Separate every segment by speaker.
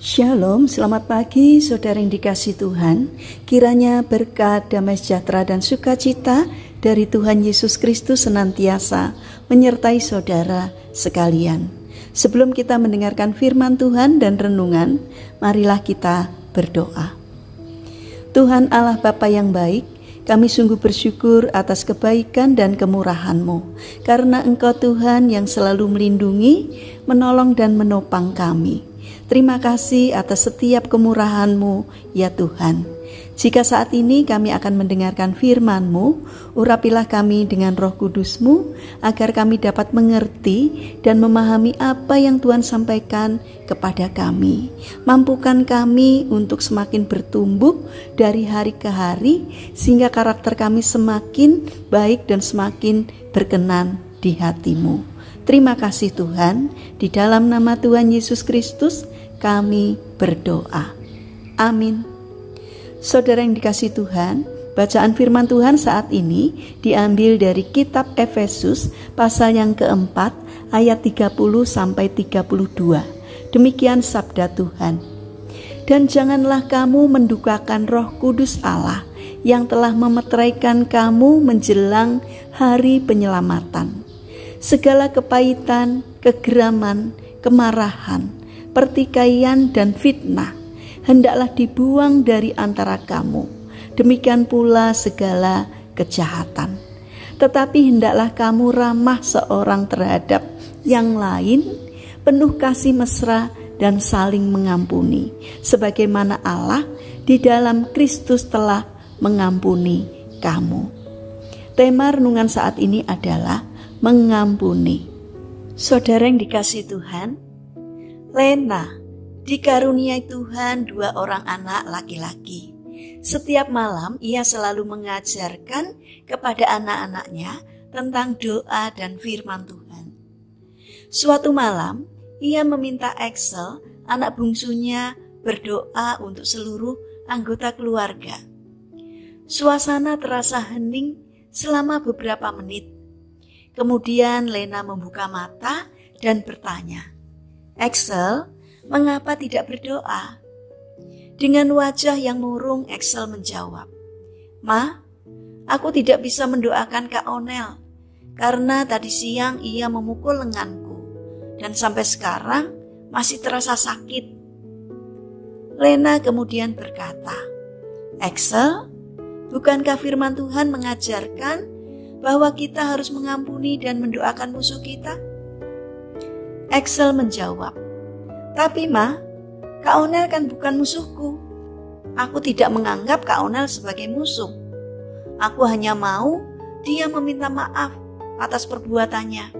Speaker 1: Shalom, selamat pagi saudara yang dikasihi Tuhan. Kiranya berkat, damai sejahtera dan sukacita dari Tuhan Yesus Kristus senantiasa menyertai saudara sekalian. Sebelum kita mendengarkan firman Tuhan dan renungan, marilah kita berdoa. Tuhan Allah Bapa yang baik, kami sungguh bersyukur atas kebaikan dan kemurahan-Mu, karena Engkau Tuhan yang selalu melindungi, menolong dan menopang kami. Terima kasih atas setiap kemurahan-Mu, ya Tuhan. Jika saat ini kami akan mendengarkan firman-Mu, urapilah kami dengan Roh Kudus-Mu, agar kami dapat mengerti dan memahami apa yang Tuhan sampaikan kepada kami. Mampukan kami untuk semakin bertumbuh dari hari ke hari, sehingga karakter kami semakin baik dan semakin berkenan di hati-Mu. Terima kasih Tuhan, di dalam nama Tuhan Yesus Kristus kami berdoa. Amin. Saudara yang dikasihi Tuhan, bacaan firman Tuhan saat ini diambil dari kitab Efesus pasal yang keempat ayat 30-32. Demikian sabda Tuhan. Dan janganlah kamu mendukakan Roh Kudus Allah yang telah memeteraikan kamu menjelang hari penyelamatan. Segala kepahitan, kegeraman, kemarahan, pertikaian dan fitnah hendaklah dibuang dari antara kamu. Demikian pula segala kejahatan. Tetapi hendaklah kamu ramah seorang terhadap yang lain, penuh kasih mesra dan saling mengampuni, sebagaimana Allah di dalam Kristus telah mengampuni kamu. Tema renungan saat ini adalah mengampuni. Saudara yang dikasihi Tuhan, Lena dikaruniai Tuhan 2 orang anak laki-laki. Setiap malam ia selalu mengajarkan kepada anak-anaknya tentang doa dan firman Tuhan. Suatu malam ia meminta Axel, anak bungsunya, berdoa untuk seluruh anggota keluarga. Suasana terasa hening selama beberapa menit. Kemudian Lena membuka mata dan bertanya, "Axel, mengapa tidak berdoa?" Dengan wajah yang murung, Axel menjawab, "Ma, aku tidak bisa mendoakan Kak Onel, karena tadi siang ia memukul lenganku, dan sampai sekarang masih terasa sakit." Lena kemudian berkata, "Axel, bukankah firman Tuhan mengajarkan bahwa kita harus mengampuni dan mendoakan musuh kita?" Axel menjawab, "Tapi Ma, Kak Onel kan bukan musuhku. Aku tidak menganggap Kak Onel sebagai musuh. Aku hanya mau dia meminta maaf atas perbuatannya."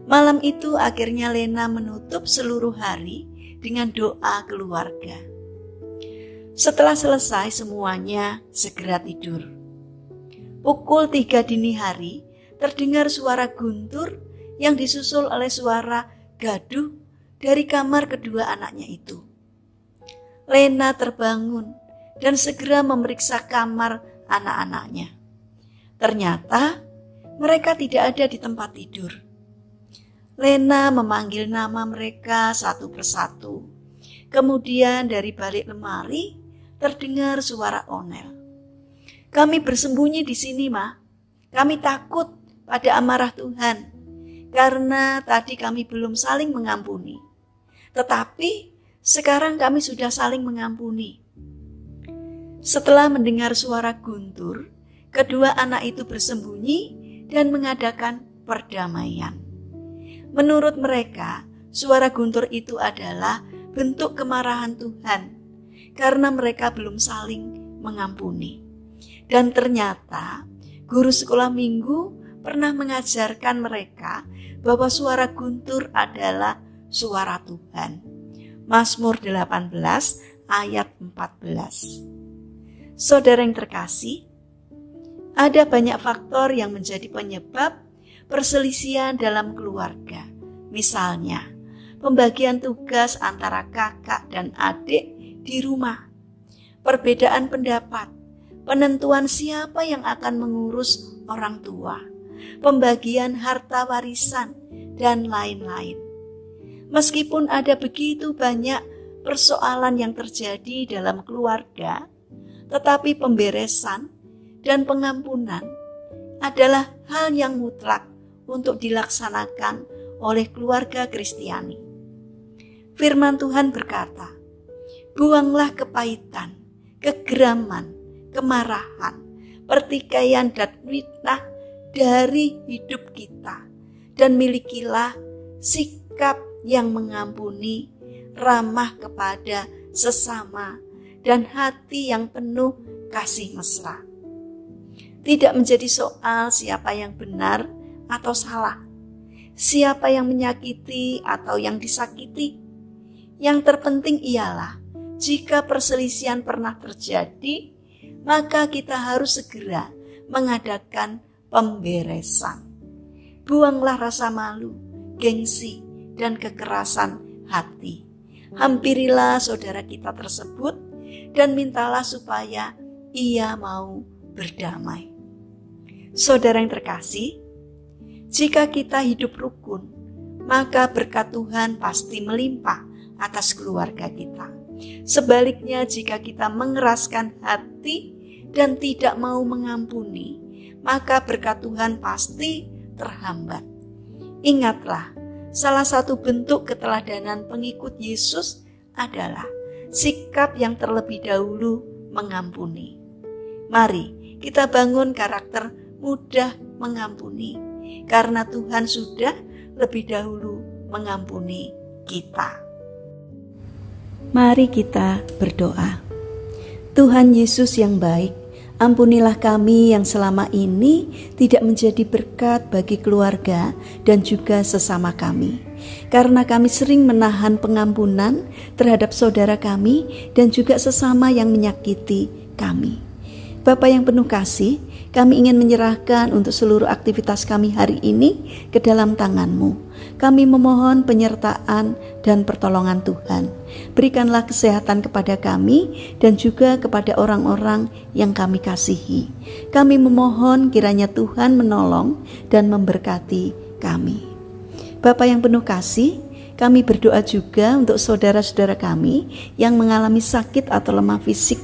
Speaker 1: Malam itu akhirnya Lena menutup seluruh hari dengan doa keluarga. Setelah selesai semuanya segera tidur. Pukul 3 dini hari terdengar suara guntur yang disusul oleh suara gaduh dari kamar kedua anaknya itu. Lena terbangun dan segera memeriksa kamar anak-anaknya. Ternyata mereka tidak ada di tempat tidur. Lena memanggil nama mereka satu persatu. Kemudian dari balik lemari terdengar suara Onel. "Kami bersembunyi di sini, Ma. Kami takut pada amarah Tuhan, karena tadi kami belum saling mengampuni. Tetapi sekarang kami sudah saling mengampuni." Setelah mendengar suara guntur, kedua anak itu bersembunyi dan mengadakan perdamaian. Menurut mereka, suara guntur itu adalah bentuk kemarahan Tuhan, karena mereka belum saling mengampuni. Dan ternyata guru sekolah minggu pernah mengajarkan mereka bahwa suara guntur adalah suara Tuhan. Mazmur 18 ayat 14. Saudara yang terkasih, ada banyak faktor yang menjadi penyebab perselisihan dalam keluarga. Misalnya, pembagian tugas antara kakak dan adik di rumah, perbedaan pendapat, penentuan siapa yang akan mengurus orang tua, pembagian harta warisan, dan lain-lain. Meskipun ada begitu banyak persoalan yang terjadi dalam keluarga, tetapi pemberesan dan pengampunan adalah hal yang mutlak untuk dilaksanakan oleh keluarga Kristiani. Firman Tuhan berkata, "Buanglah kepahitan, kegeraman, kemarahan, pertikaian dan fitnah dari hidup kita, dan milikilah sikap yang mengampuni, ramah kepada sesama, dan hati yang penuh kasih mesra." Tidak menjadi soal siapa yang benar atau salah, siapa yang menyakiti atau yang disakiti. Yang terpenting ialah jika perselisihan pernah terjadi, maka kita harus segera mengadakan pemberesan. Buanglah rasa malu, gengsi, dan kekerasan hati. Hampirilah saudara kita tersebut dan mintalah supaya ia mau berdamai. Saudara yang terkasih, jika kita hidup rukun, maka berkat Tuhan pasti melimpah atas keluarga kita. Sebaliknya, jika kita mengeraskan hati dan tidak mau mengampuni, maka berkat Tuhan pasti terhambat. Ingatlah, salah satu bentuk keteladanan pengikut Yesus adalah sikap yang terlebih dahulu mengampuni. Mari kita bangun karakter mudah mengampuni, karena Tuhan sudah lebih dahulu mengampuni kita. Mari kita berdoa. Tuhan Yesus yang baik, ampunilah kami yang selama ini tidak menjadi berkat bagi keluarga dan juga sesama kami, karena kami sering menahan pengampunan terhadap saudara kami dan juga sesama yang menyakiti kami. Bapa yang penuh kasih, kami ingin menyerahkan untuk seluruh aktivitas kami hari ini ke dalam tangan-Mu. Kami memohon penyertaan dan pertolongan Tuhan. Berikanlah kesehatan kepada kami dan juga kepada orang-orang yang kami kasihi. Kami memohon kiranya Tuhan menolong dan memberkati kami. Bapa yang penuh kasih, kami berdoa juga untuk saudara-saudara kami yang mengalami sakit atau lemah fisik.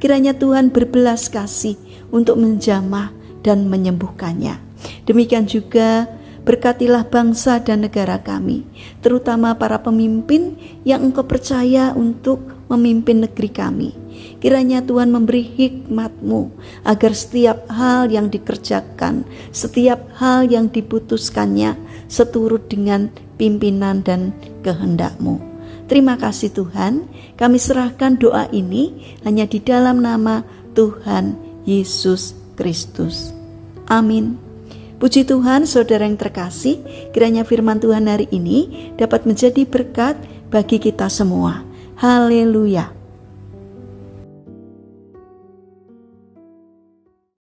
Speaker 1: Kiranya Tuhan berbelas kasih untuk menjamah dan menyembuhkannya. Demikian juga berkatilah bangsa dan negara kami, terutama para pemimpin yang Engkau percaya untuk memimpin negeri kami. Kiranya Tuhan memberi hikmat-Mu agar setiap hal yang dikerjakan, setiap hal yang diputuskannya seturut dengan pimpinan dan kehendak-Mu. Terima kasih Tuhan, kami serahkan doa ini hanya di dalam nama Tuhan Yesus Kristus. Amin. Puji Tuhan, saudara yang terkasih, kiranya firman Tuhan hari ini dapat menjadi berkat bagi kita semua. Haleluya.